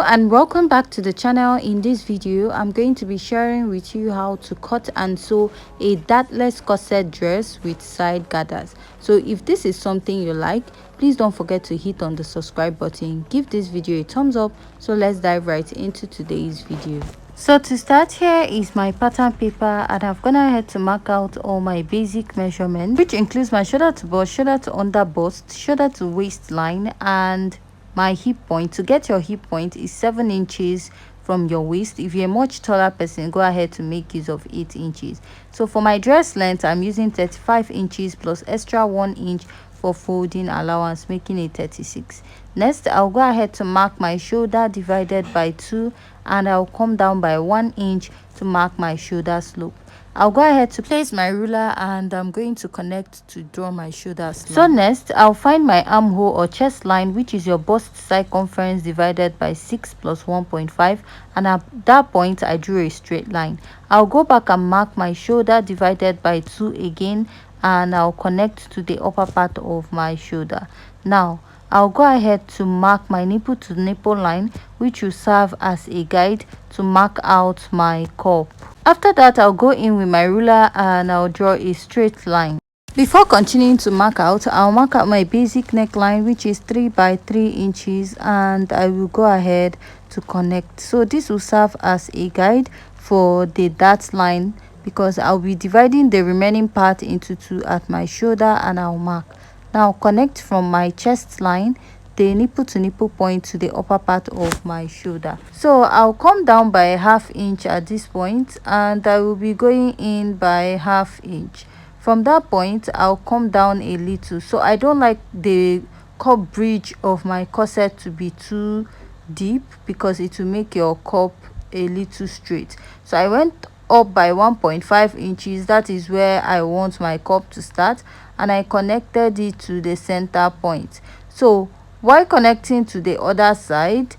and welcome back to the channel. In this video I'm going to be sharing with you how to cut and sew a dartless corset dress with side gathers. So if this is something you like, please don't forget to hit on the subscribe button, give this video a thumbs up. So let's dive right into today's video. So to start, here is my pattern paper, and I've gone ahead to mark out all my basic measurements, which includes my shoulder to bust, shoulder to under bust, shoulder to waistline, and my hip point. To get your hip point is 7 inches from your waist. If you're a much taller person, go ahead to make use of 8 inches. So for my dress length, I'm using 35 inches plus extra 1 inch for folding allowance, making it 36. Next, I'll go ahead to mark my shoulder divided by 2, and I'll come down by 1 inch to mark my shoulder slope. I'll go ahead to place my ruler, and I'm going to connect to draw my shoulder slope. So next, I'll find my armhole or chest line, which is your bust circumference divided by 6 plus 1.5, and at that point I drew a straight line. I'll go back and mark my shoulder divided by 2 again, and I'll connect to the upper part of my shoulder. Now I'll go ahead to mark my nipple to nipple line, which will serve as a guide to mark out my cup. After that, I'll go in with my ruler and I'll draw a straight line. Before continuing to mark out, I'll mark out my basic neckline, which is 3 by 3 inches, and I will go ahead to connect. So this will serve as a guide for the dart line, because I'll be dividing the remaining part into 2 at my shoulder, and I'll mark. Now connect from my chest line the nipple to nipple point to the upper part of my shoulder. So I'll come down by 1/2 inch at this point, and I will be going in by 1/2 inch. From that point, I'll come down a little. So I don't like the cup bridge of my corset to be too deep, because it will make your cup a little straight. So I went up by 1.5 inches. That is where I want my cup to start, and I connected it to the center point. So while connecting to the other side,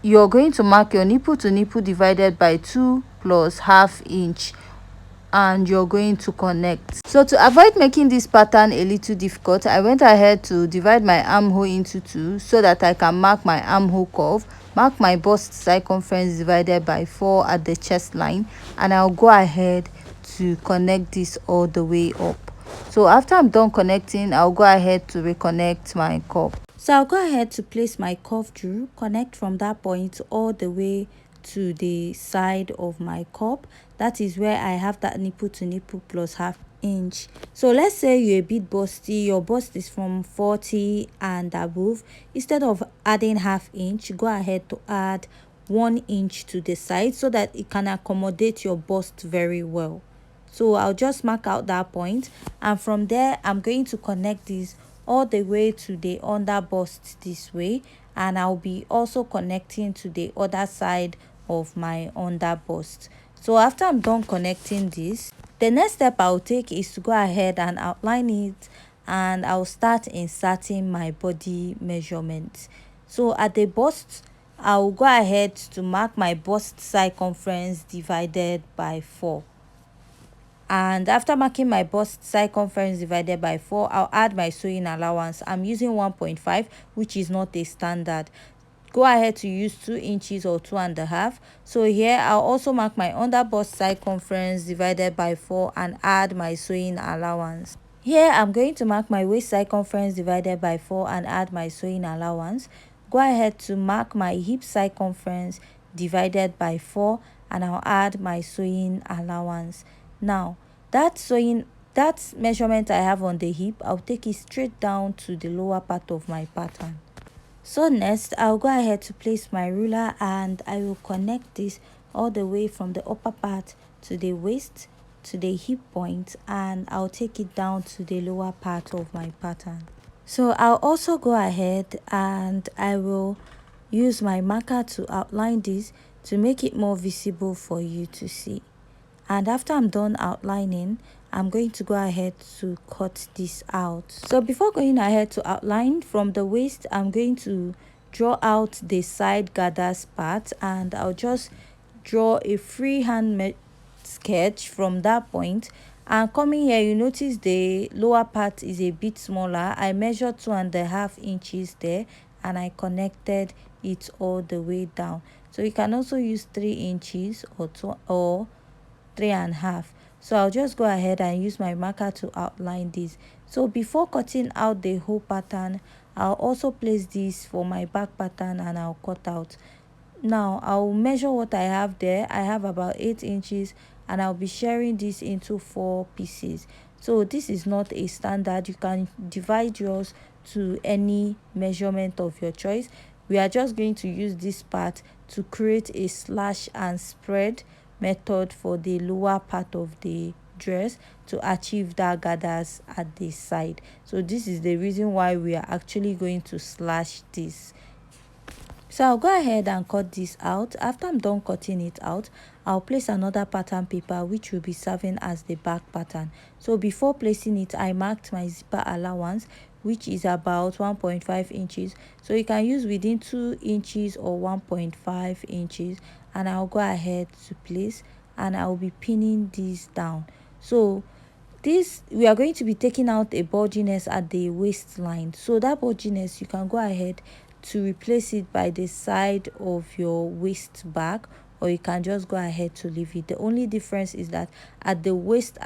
you're going to mark your nipple to nipple divided by 2 plus 1/2 inch, and you're going to connect. So to avoid making this pattern a little difficult, I went ahead to divide my armhole into 2 so that I can mark my armhole curve, mark my bust circumference divided by 4 at the chest line, and I'll go ahead to connect this all the way up. So after I'm done connecting, I'll go ahead to reconnect my cup. So I'll go ahead to place my cuff through, connect from that point all the way to the side of my cup. That is where I have that nipple to nipple plus 1/2 inch. So let's say you're a bit busty, your bust is from 40 and above. Instead of adding 1/2 inch, go ahead to add 1 inch to the side so that it can accommodate your bust very well. So I'll just mark out that point, and from there I'm going to connect this all the way to the under bust this way, and I'll be also connecting to the other side of my under bust. So after I'm done connecting this, the next step I'll take is to go ahead and outline it, and I'll start inserting my body measurements. So at the bust, I'll go ahead to mark my bust circumference divided by 4. And after marking my bust circumference divided by 4, I'll add my sewing allowance. I'm using 1.5, which is not a standard. Go ahead to use 2 inches or 2.5. So here I'll also mark my under bust circumference divided by 4 and add my sewing allowance. Here I'm going to mark my waist circumference divided by 4 and add my sewing allowance. Go ahead to mark my hip circumference divided by 4, and I'll add my sewing allowance. Now that measurement I have on the hip, I'll take it straight down to the lower part of my pattern. So next, I'll go ahead to place my ruler, and I will connect this all the way from the upper part to the waist to the hip point, and I'll take it down to the lower part of my pattern. So I'll also go ahead and I will use my marker to outline this to make it more visible for you to see. And after I'm done outlining, I'm going to go ahead to cut this out. So before going ahead to outline from the waist, I'm going to draw out the side gathers part, and I'll just draw a freehand sketch from that point. And coming here, you notice the lower part is a bit smaller. I measured 2.5 inches there, and I connected it all the way down. So you can also use 3 inches or 3.5. So I'll just go ahead and use my marker to outline this. So before cutting out the whole pattern, I'll also place this for my back pattern and I'll cut out. Now I'll measure what I have there. I have about 8 inches and I'll be sharing this into 4 pieces. So this is not a standard. You can divide yours to any measurement of your choice. We are just going to use this part to create a slash and spread method for the lower part of the dress to achieve that gathers at the side. So this is the reason why we are actually going to slash this. So I'll go ahead and cut this out. After I'm done cutting it out, I'll place another pattern paper which will be serving as the back pattern. So before placing it, I marked my zipper allowance, which is about 1.5 inches. So you can use within 2 inches or 1.5 inches, and I'll go ahead to place and I'll be pinning this down. So this, we are going to be taking out a bulginess at the waistline. So that bulginess, you can go ahead to replace it by the side of your waist back, or you can just go ahead to leave it. The only difference is that at the waist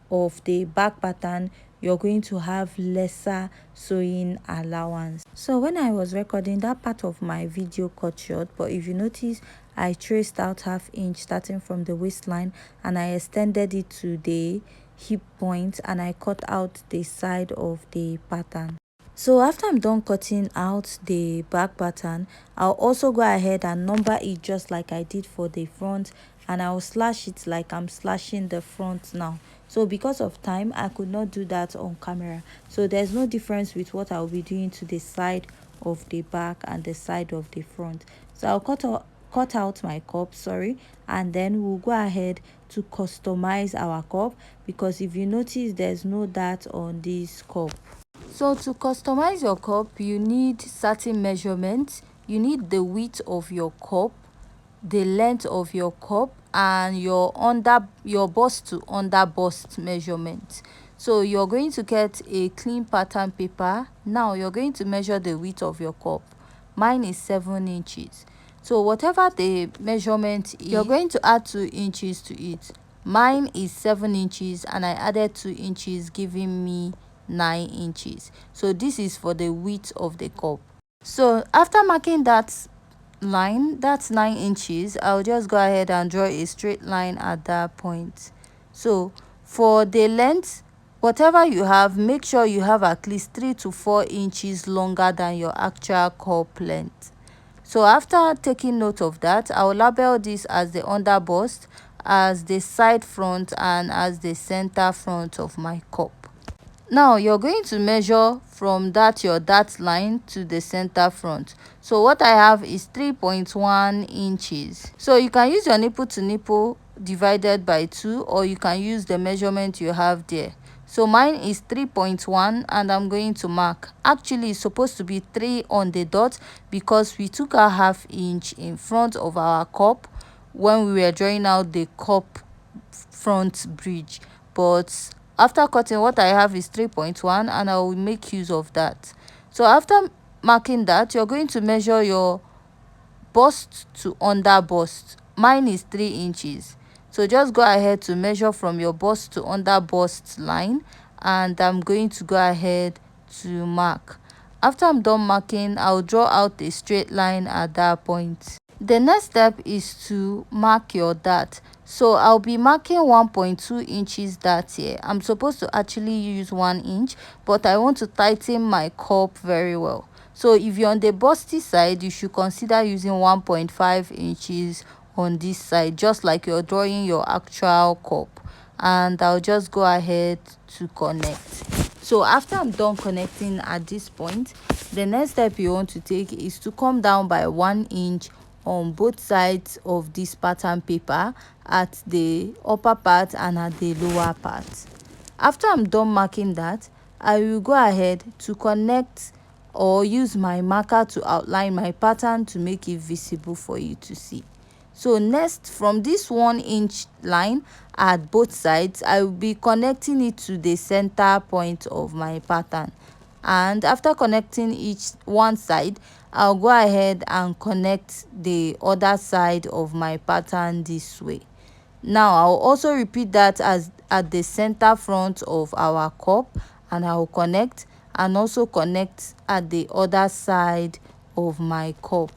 of the back pattern, you're going to have lesser sewing allowance. So when I was recording, that part of my video cut short, but if you notice, I traced out 1/2 inch starting from the waistline and I extended it to the hip point and I cut out the side of the pattern. So after I'm done cutting out the back pattern, I'll also go ahead and number it just like I did for the front, and I'll slash it like I'm slashing the front now. So because of time, I could not do that on camera. So there's no difference with what I'll be doing to the side of the back and the side of the front. So I'll cut out my cup, and then we'll go ahead to customize our cup, because if you notice, there's no dart on this cup. So to customize your cup, you need certain measurements. You need the width of your cup, the length of your cup, and your bust to under bust measurement. So you're going to get a clean pattern paper. Now you're going to measure the width of your cup. Mine is 7 inches. So whatever the measurement is, you're going to add 2 inches to it. Mine is 7 inches and I added 2 inches, giving me 9 inches. So this is for the width of the cup. So after marking that line, that's 9 inches, I'll just go ahead and draw a straight line at that point. So for the length, whatever you have, make sure you have at least 3 to 4 inches longer than your actual cup length. So after taking note of that, I'll label this as the under bust, as the side front, and as the center front of my cup. Now you're going to measure from your dart line to the center front. So what I have is 3.1 inches. So you can use your nipple to nipple divided by 2, or you can use the measurement you have there. So mine is 3.1 and I'm going to mark. Actually, it's supposed to be 3 on the dot because we took a 1/2 inch in front of our cup when we were drawing out the cup front bridge. But after cutting, what I have is 3.1 and I will make use of that. So after marking that, you're going to measure your bust to under bust. Mine is 3 inches. So just go ahead to measure from your bust to under bust line, and I'm going to go ahead to mark. After I'm done marking, I'll draw out a straight line at that point. The next step is to mark your dart. So I'll be marking 1.2 inches dart here. I'm supposed to actually use 1 inch, but I want to tighten my cup very well. So if you're on the busty side, you should consider using 1.5 inches on this side, just like you're drawing your actual cup. And I'll just go ahead to connect. So after I'm done connecting at this point, the next step you want to take is to come down by 1 inch on both sides of this pattern paper, at the upper part and at the lower part. After I'm done marking that, I will go ahead to connect or use my marker to outline my pattern to make it visible for you to see. So next, from this 1 inch line at both sides, I will be connecting it to the center point of my pattern. and after connecting each one side, I'll go ahead and connect the other side of my pattern this way. Now I'll also repeat that as at the center front of our cup, and I'll connect and also connect at the other side of my cup.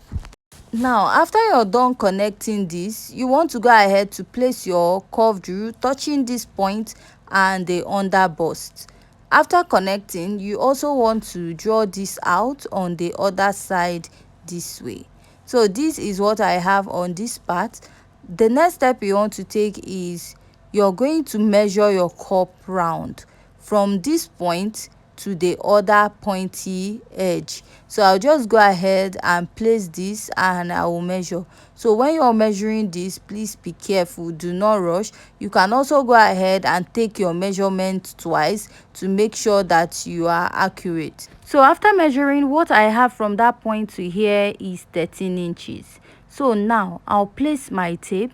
Now after you're done connecting this, you want to go ahead to place your curved rule touching this point and the under bust. After connecting, you also want to draw this out on the other side this way. So this is what I have on this part. The next step you want to take is you're going to measure your cup round from this point to the other pointy edge. So I'll just go ahead and place this and I will measure. So when you're measuring this, please be careful, do not rush. You can also go ahead and take your measurement twice to make sure that you are accurate. So after measuring, what I have from that point to here is 13 inches. So now I'll place my tape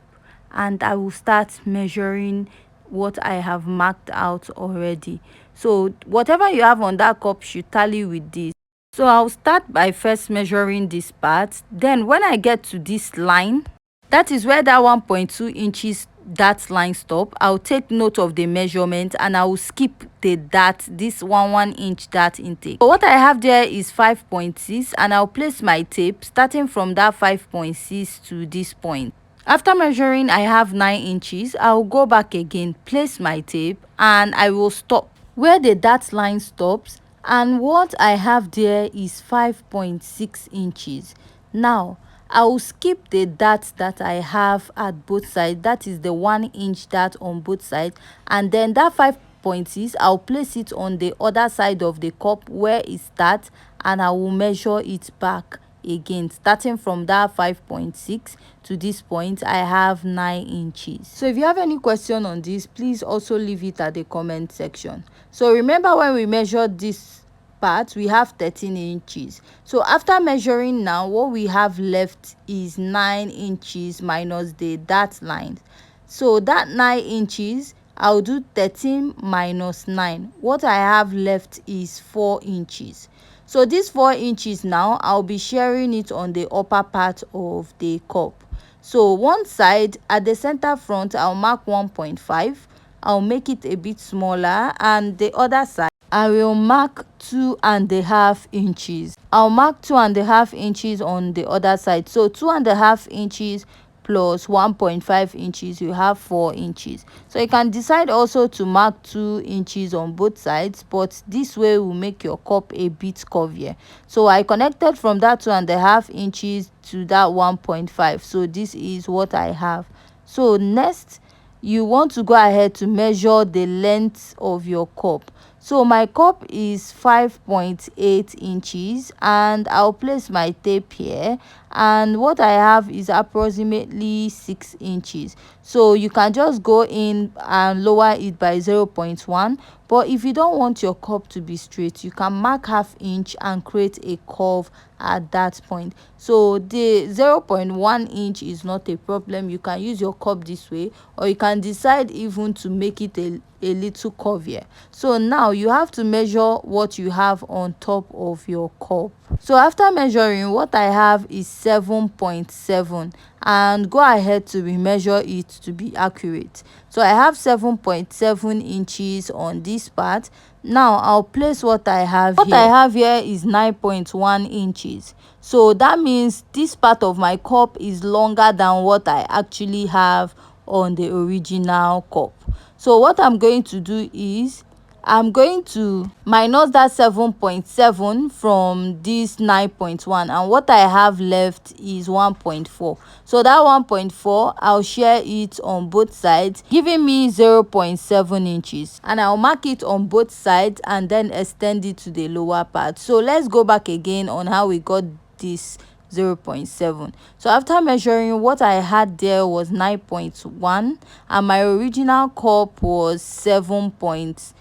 and I will start measuring what I have marked out already. So whatever you have on that cup should tally with this. So I'll start by first measuring this part. Then when I get to this line, that is where that 1.2 inches that line stop, I'll take note of the measurement and I will skip the dart, this 1 inch dart intake. So what I have there is 5.6 and I'll place my tape starting from that 5.6 to this point. After measuring, I have 9 inches. I'll go back again, place my tape, and I will stop where the dart line stops, and what I have there is 5.6 inches. Now I will skip the dart that I have at both sides, that is the 1 inch dart on both sides, and then that 5.6 I'll place it on the other side of the cup where it starts, and I will measure it back again starting from that 5.6 to this point. I have 9 inches. So if you have any question on this, please also leave it at the comment section. So remember, when we measured this part, we have 13 inches. So after measuring, now what we have left is 9 inches minus the dart line. So that 9 inches, I'll do 13 minus 9. What I have left is 4 inches. So this 4 inches now, I'll be sharing it on the upper part of the cup. So one side at the center front, I'll mark 1.5. I'll make it a bit smaller, and the other side I will mark 2.5 inches. I'll mark 2.5 inches on the other side. So 2.5 inches plus 1.5 inches, you have 4 inches. So you can decide also to mark 2 inches on both sides, but this way will make your cup a bit curvier. So I connected from that 2.5 inches to that 1.5. So this is what I have. So next, you want to go ahead to measure the length of your cup. So my cup is 5.8 inches, and I'll place my tape here, and what I have is approximately 6 inches. So you can just go in and lower it by 0.1, but if you don't want your cup to be straight, you can mark ½ inch and create a curve at that point. So the 0.1 inch is not a problem. You can use your cup this way, or you can decide even to make it a little curvier. So now you have to measure what you have on top of your cup. So after measuring, what I have is 7.7, and go ahead to remeasure it to be accurate. So I have 7.7 inches on this part. Now I'll place what I have here. What I have here is 9.1 inches. So that means this part of my cup is longer than what I actually have on the original cup. So what I'm going to do is I'm going to minus that 7.7 from this 9.1, and what I have left is 1.4. So that 1.4, I'll share it on both sides, giving me 0.7 inches, and I'll mark it on both sides and then extend it to the lower part. So let's go back again on how we got this 0.7. So after measuring, what I had there was 9.1, and my original cup was 7.7.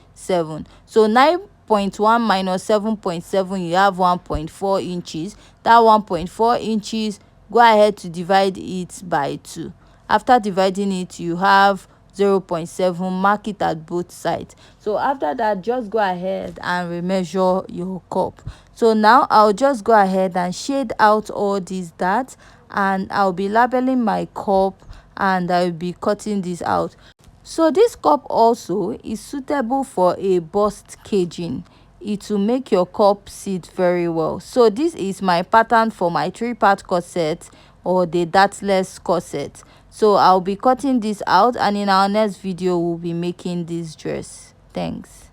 So 9.1 minus 7.7, you have 1.4 inches. That 1.4 inches, go ahead to divide it by 2. After dividing it, you have 0.7, mark it at both sides. So after that, just go ahead and remeasure your cup. So now I'll just go ahead and shade out all these darts, and I'll be labeling my cup, and I'll be cutting this out. So this cup also is suitable for a bust caging. It will make your cup sit very well. So this is my pattern for my 3-part corset, or the dartless corset. So I'll be cutting this out, and in our next video we'll be making this dress. Thanks.